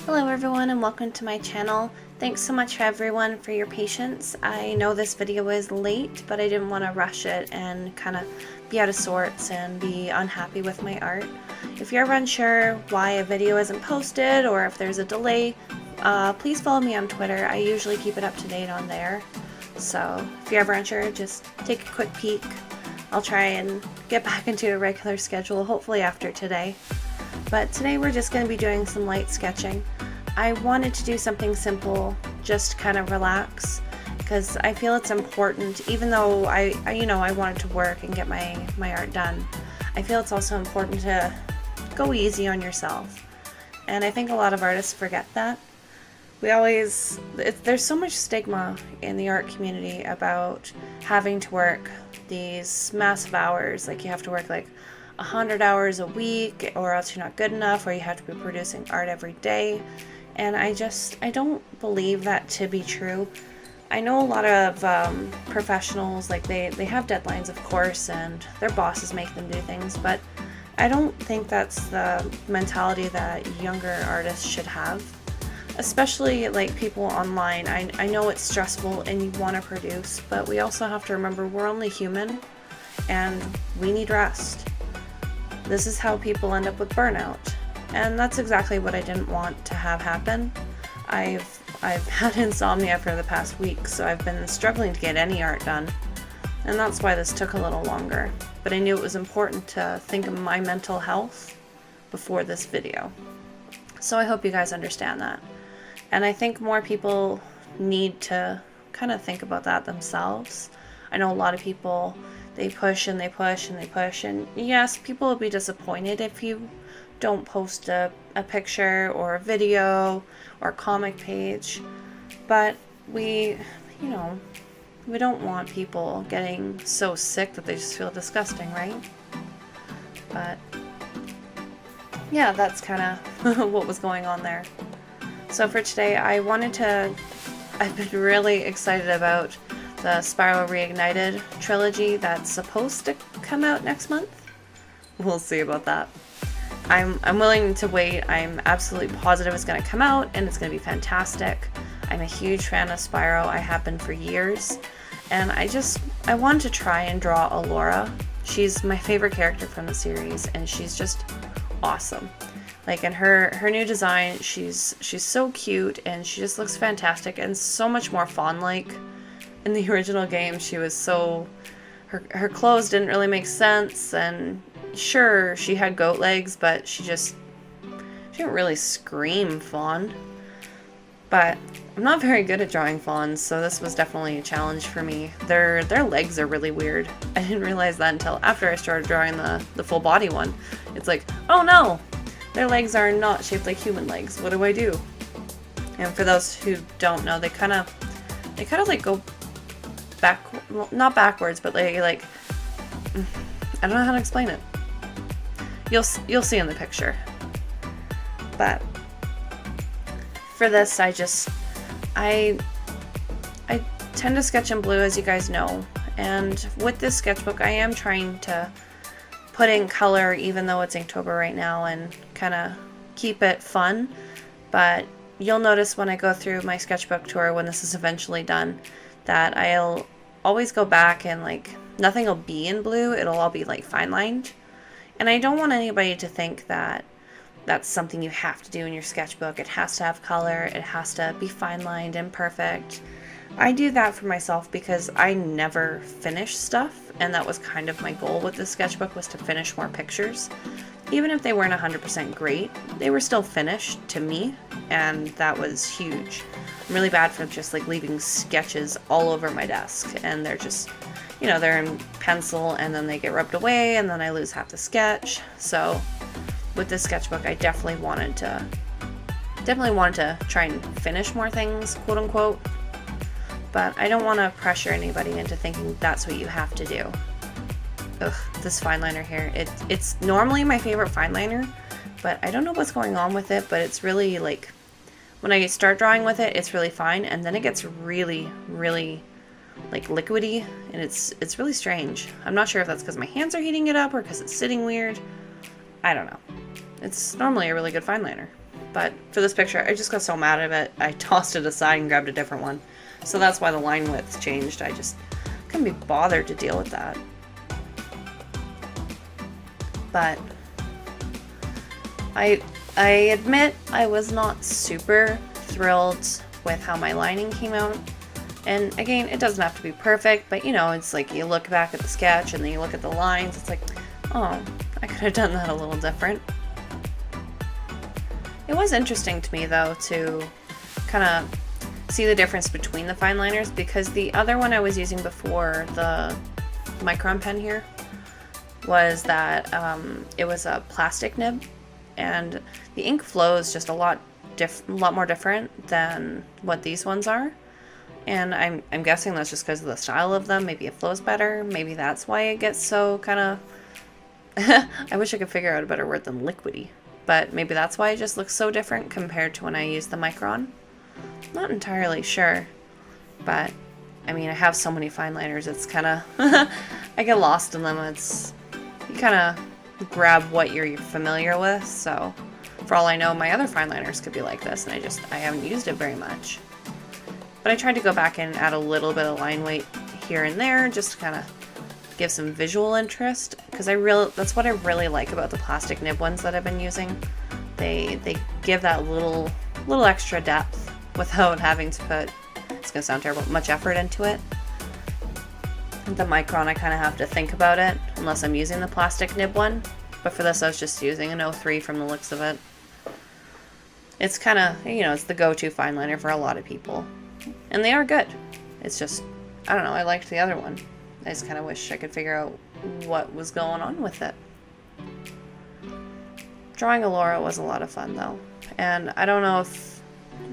Hello everyone and welcome to my channel. Thanks so much everyone for your patience. I know this video is late, but I didn't want to rush it and kind of be out of sorts and be unhappy with my art. If you're ever unsure why a video isn't posted or if there's a delay, please follow me on Twitter. I usually keep it up to date on there. So if you're ever unsure, just take a quick peek. I'll try and get back into a regular schedule, hopefully after today. But today we're just going to be doing some light sketching. I wanted to do something simple, just kind of relax, because I feel it's important, even though I wanted to work and get my art done. I feel it's also important to go easy on yourself. And I think a lot of artists forget that. There's so much stigma in the art community about having to work these massive hours, like you have to work like 100 hours a week or else you're not good enough, or you have to be producing art every day. And I don't believe that to be true. I know a lot of professionals, like they have deadlines, of course, and their bosses make them do things, but I don't think that's the mentality that younger artists should have. Especially like people online. I know it's stressful and you want to produce, but we also have to remember we're only human and we need rest. This is how people end up with burnout, and that's exactly what I didn't want to have happen. I've had insomnia for the past week, so I've been struggling to get any art done, and that's why this took a little longer. But I knew it was important to think of my mental health before this video. So I hope you guys understand that. And I think more people need to kind of think about that themselves. I know a lot of people, they push and they push and they push, and yes, people will be disappointed if you don't post a picture or a video or a comic page, but we don't want people getting so sick that they just feel disgusting, right? But yeah, that's kind of what was going on there. So for today, I've been really excited about the Spiral Reignited trilogy that's supposed to come out next month. We'll see about that. I'm willing to wait. I'm absolutely positive it's going to come out and it's going to be fantastic. I'm a huge fan of Spiral. I have been for years. And I wanted to try and draw Elora. She's my favorite character from the series and she's just awesome. Like in her new design, she's so cute and she just looks fantastic and so much more fawn-like. In the original game, she was her clothes didn't really make sense, and sure, she had goat legs, but she didn't really scream fawn. But I'm not very good at drawing fawns, so this was definitely a challenge for me. Their legs are really weird. I didn't realize that until after I started drawing the full body one. It's like, oh no! Their legs are not shaped like human legs. What do I do? And for those who don't know, they kind of like go back, well, not backwards, but like I don't know how to explain it. You'll see in the picture. But for this, I tend to sketch in blue, as you guys know. And with this sketchbook, I am trying to put in color, even though it's Inktober right now, and kind of keep it fun. But you'll notice when I go through my sketchbook tour, when this is eventually done, that I'll always go back and like nothing will be in blue. It'll all be like fine lined. And I don't want anybody to think that that's something you have to do in your sketchbook. It has to have color. It has to be fine lined and perfect. I do that for myself because I never finish stuff, and that was kind of my goal with this sketchbook, was to finish more pictures. Even if they weren't 100% great, they were still finished to me, and that was huge. I'm really bad for just like leaving sketches all over my desk, and they're just, they're in pencil and then they get rubbed away and then I lose half the sketch. So with this sketchbook, I definitely wanted to try and finish more things, quote unquote. But I don't want to pressure anybody into thinking that's what you have to do. Ugh, this fine liner here. It's normally my favorite fine liner, but I don't know what's going on with it, but it's really like, when I start drawing with it, it's really fine, and then it gets really, really like liquidy, and it's really strange. I'm not sure if that's because my hands are heating it up or because it's sitting weird. I don't know. It's normally a really good fine liner. But for this picture, I just got so mad at it, I tossed it aside and grabbed a different one. So that's why the line width changed. I just couldn't be bothered to deal with that. But I admit I was not super thrilled with how my lining came out. And again, it doesn't have to be perfect, but you know, it's like you look back at the sketch and then you look at the lines, it's like, oh, I could have done that a little different. It was interesting to me though to kind of see the difference between the fine liners, because the other one I was using before, the Micron pen here, was that it was a plastic nib, and the ink flows just a lot more different than what these ones are. And I'm guessing that's just because of the style of them. Maybe it flows better. Maybe that's why it gets so kind of... I wish I could figure out a better word than liquidy. But maybe that's why it just looks so different compared to when I use the Micron. Not entirely sure. But, I mean, I have so many fine liners. It's kind of... I get lost in them. It's... You kind of grab what you're familiar with. So, for all I know, my other fine liners could be like this. And I haven't used it very much. But I tried to go back and add a little bit of line weight here and there, just to kind of give some visual interest, because that's what I really like about the plastic nib ones that I've been using. They give that little extra depth without having to put, it's gonna sound terrible, much effort into it. The Micron, I kind of have to think about it unless I'm using the plastic nib one, but for this I was just using an 03 from the looks of it. It's kind of, you know, it's the go-to fine liner for a lot of people. And they are good. It's just, I don't know, I liked the other one. I just kind of wish I could figure out what was going on with it. Drawing Elora was a lot of fun though. And I don't know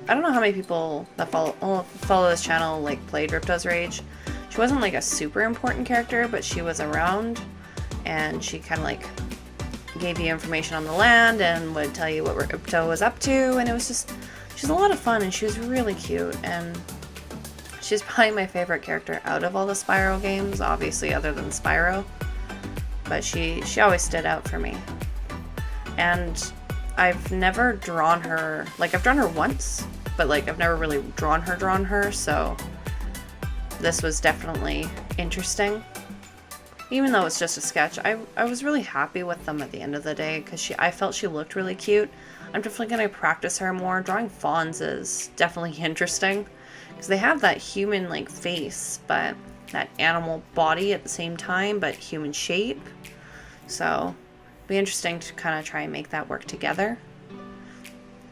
how many people that follow this channel like played Ripto's Rage. She wasn't like a super important character, but she was around and she kind of like gave you information on the land and would tell you what Ripto was up to, and it was just, she's a lot of fun and she was really cute, and she's probably my favorite character out of all the Spyro games, obviously other than Spyro, but she always stood out for me. And I've never drawn her, like I've drawn her once, but like I've never really drawn her, so this was definitely interesting. Even though it's just a sketch, I was really happy with them at the end of the day, because I felt she looked really cute. I'm definitely going to practice her more. Drawing fawns is definitely interesting, because they have that human like face, but that animal body at the same time, but human shape. So it'll be interesting to kind of try and make that work together.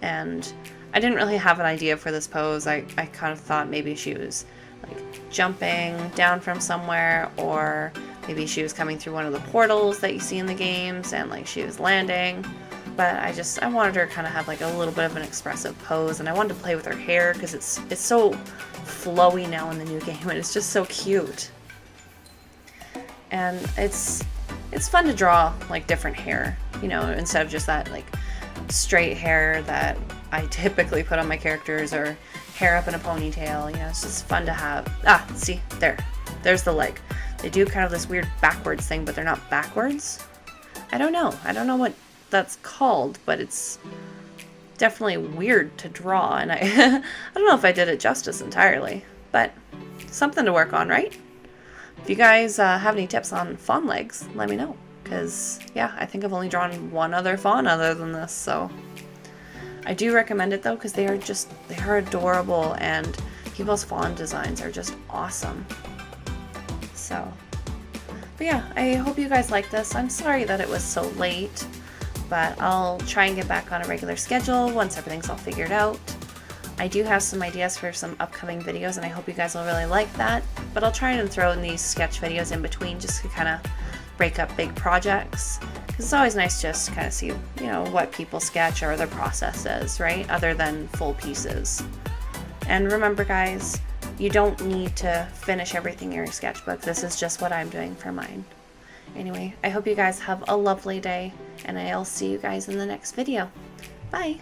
And I didn't really have an idea for this pose. I kind of thought maybe she was like jumping down from somewhere, or maybe she was coming through one of the portals that you see in the games and like she was landing. But I wanted her to kind of have like a little bit of an expressive pose, and I wanted to play with her hair because it's so flowy now in the new game, and it's just so cute. And it's fun to draw like different hair, you know, instead of just that like straight hair that I typically put on my characters, or hair up in a ponytail. You know, it's just fun to have. Ah, see, there's the leg. They do kind of this weird backwards thing, but they're not backwards. I don't know what that's called, but it's definitely weird to draw, and I don't know if I did it justice entirely, but something to work on, right? If you guys have any tips on fawn legs, let me know, because yeah, I think I've only drawn one other fawn other than this, so I do recommend it though, because they are adorable, and people's fawn designs are just awesome. So, but yeah, I hope you guys like this. I'm sorry that it was so late, but I'll try and get back on a regular schedule once everything's all figured out. I do have some ideas for some upcoming videos, and I hope you guys will really like that, but I'll try and throw in these sketch videos in between just to kind of break up big projects, because it's always nice just to kind of see, you know, what people sketch or their process is, right, other than full pieces. And remember guys, you don't need to finish everything in your sketchbook. This is just what I'm doing for mine. Anyway, I hope you guys have a lovely day, and I'll see you guys in the next video. Bye!